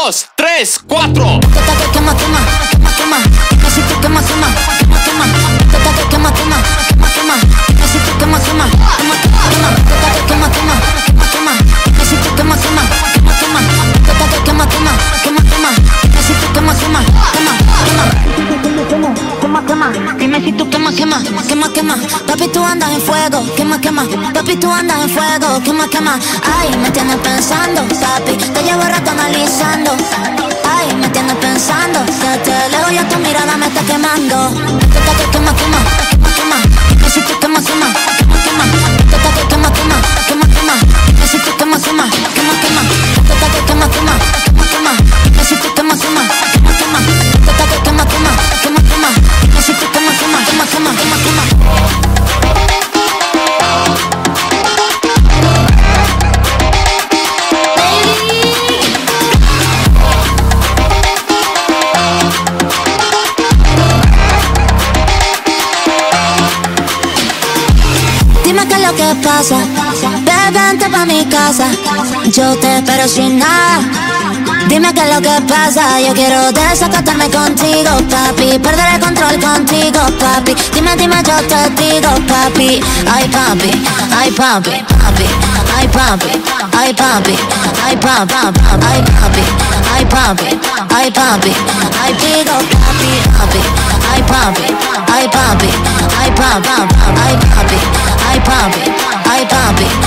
2, 3, 4. Quema, quema, quema, quema. Necesito quema, quema, quema, quema. Quema, quema, quema, quema. Necesito quema, quema, quema, quema. Quema, quema, quema, quema. Necesito quema, quema, quema, quema. Quema, quema, quema, quema. Necesito quema, quema, quema, quema. Quema, quema. Dime si tú quema, quema, quema, quema. Papi, tú andas en fuego. Quema, quema. Papi, tú andas en fuego. Quema, quema. Ay, me tienes pensando, papi. Te llevo rato analizando. Ay, me tienes pensando. Desde lejos ya tu mirada me está quemando. Quema, quema, quema, quema. Necesito quema, quema, quema, quema. Quema, quema, quema, quema. Necesito quema, quema, quema, quema. Quema, quema, quema, quema. Necesito quema, quema, quema, quema. Quema, quema, quema, quema. Necesito quema, quema, quema, quema, quema, quema. Lo que pasa, bebé, vente pa' mi casa. Yo te espero sin nada. Dime qué es lo que pasa. Yo quiero desacatarme contigo, papi. Perder el control contigo, papi. Dime, dime, yo te digo, papi. Ay, papi, ay, papi, papi. Ay, papi, ay, papi. Ay, papi, ay, papi. Ay, papi, ay, papi. Ay, digo, papi, papi. Ay, papi, ay, papi. Ay, papi, ay, papi. Ay, papi, ay, papi.